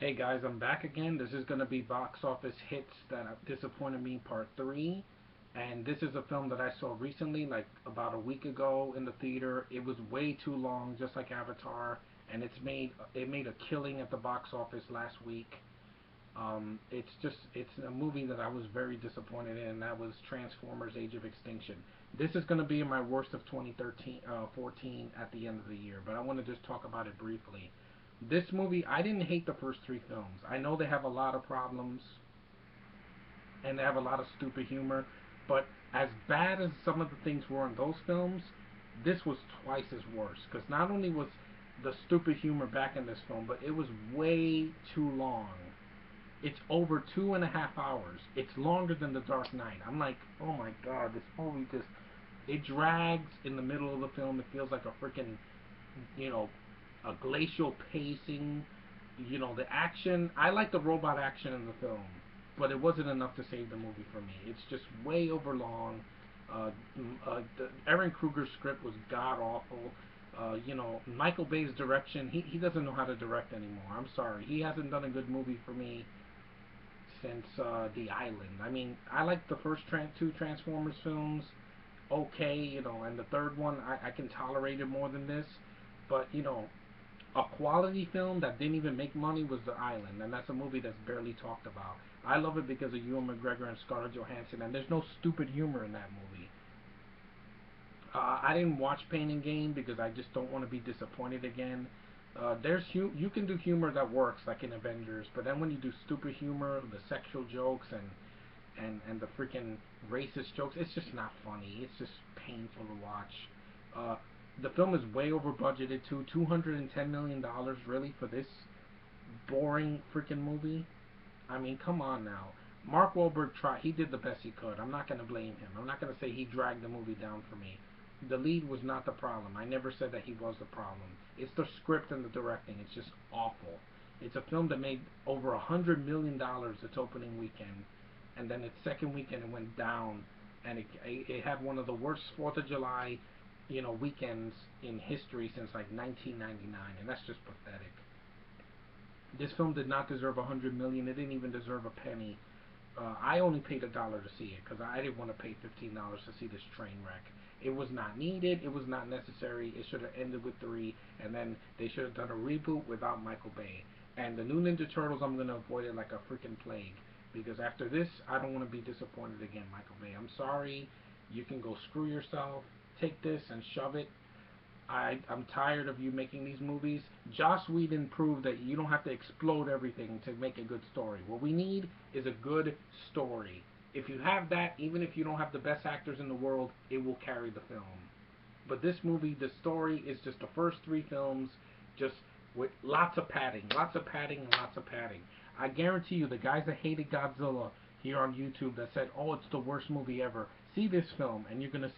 Hey guys, I'm back again. This is going to be box office hits that have disappointed me part 3. And this is a film that I saw recently, like about a week ago in the theater. It was way too long, just like Avatar, and it made a killing at the box office last week. It's a movie that I was very disappointed in, and that was Transformers: Age of Extinction. This is going to be my worst of 2013, 14 at the end of the year, but I want to just talk about it briefly. This movie, I didn't hate the first three films. I know they have a lot of problems and they have a lot of stupid humor, but as bad as some of the things were in those films, this was twice as worse. Because not only was the stupid humor back in this film, but it was way too long. It's over 2.5 hours. It's longer than The Dark Knight. I'm like, oh my god, this movie just it drags in the middle of the film. It feels like a freaking, you know, a glacial pacing. The action. I like the robot action in the film, but it wasn't enough to save the movie for me. It's just way over long. Aaron Kruger's script was god awful. Michael Bay's direction. He doesn't know how to direct anymore. I'm sorry. He hasn't done a good movie for me since The Island. I mean, I like the first two Transformers films, okay, and the third one I can tolerate it more than this, but a quality film that didn't even make money was The Island, and that's a movie that's barely talked about. I love it because of Ewan McGregor and Scarlett Johansson, and there's no stupid humor in that movie. I didn't watch Pain and Gain because I just don't want to be disappointed again. You can do humor that works like in Avengers, but then when you do stupid humor, the sexual jokes and the freaking racist jokes, it's just not funny. It's just painful to watch. Uh, the film is way over budgeted too. $210 million really for this boring freaking movie. I mean, come on now. Mark Wahlberg tried. He did the best he could. I'm not gonna blame him. I'm not gonna say he dragged the movie down for me. The lead was not the problem. I never said that he was the problem. It's the script and the directing. It's just awful. It's a film that made over $100 million its opening weekend, and then its second weekend it went down, and it had one of the worst Fourth of July, weekends in history since like 1999, and that's just pathetic. This film did not deserve 100 million. It didn't even deserve a penny. I only paid $1 to see it because I didn't want to pay $15 to see this train wreck. It was not needed. It was not necessary. It should have ended with three, and then they should have done a reboot without Michael Bay. And the new Ninja Turtles, I'm gonna avoid it like a freaking plague because after this, I don't want to be disappointed again, Michael Bay. I'm sorry. You can go screw yourself. Take this and shove it. I'm tired of you making these movies. Joss Whedon proved that you don't have to explode everything to make a good story. What we need is a good story. If you have that, even if you don't have the best actors in the world, it will carry the film. But this movie, the story is just the first three films, just with lots of padding, and lots of padding. I guarantee you, the guys that hated Godzilla here on YouTube that said, "Oh, it's the worst movie ever," see this film, and you're gonna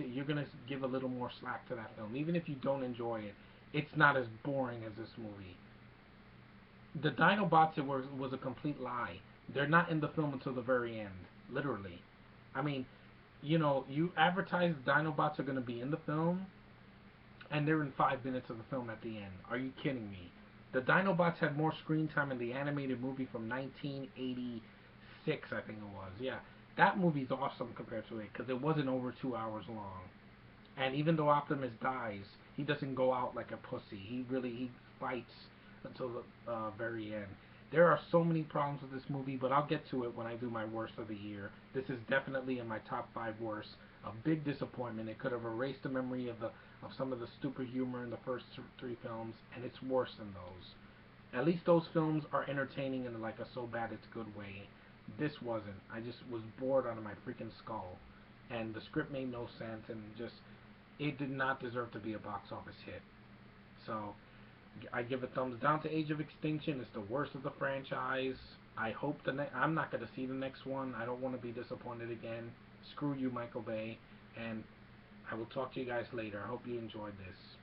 give a little more slack to that film, even if you don't enjoy it. It's not as boring as this movie. The Dinobots was a complete lie. They're not in the film until the very end, literally. I mean, you advertise Dinobots are going to be in the film, and they're in 5 minutes of the film at the end. Are you kidding me? The Dinobots had more screen time in the animated movie from 1986, I think it was. Yeah, that movie's awesome compared to it because it wasn't over 2 hours long. And even though Optimus dies, he doesn't go out like a pussy. He fights until the very end. There are so many problems with this movie, but I'll get to it when I do my worst of the year. This is definitely in my top five worst. A big disappointment. It could have erased the memory of some of the stupid humor in the first three films, and it's worse than those. At least those films are entertaining in like a so bad it's good way. This wasn't. I just was bored out of my freaking skull, and the script made no sense, and just it did not deserve to be a box office hit. So I give a thumbs down to Age of Extinction. It's the worst of the franchise. I hope I'm not gonna see the next one. I don't want to be disappointed again. Screw you, Michael Bay, and I will talk to you guys later. I hope you enjoyed this.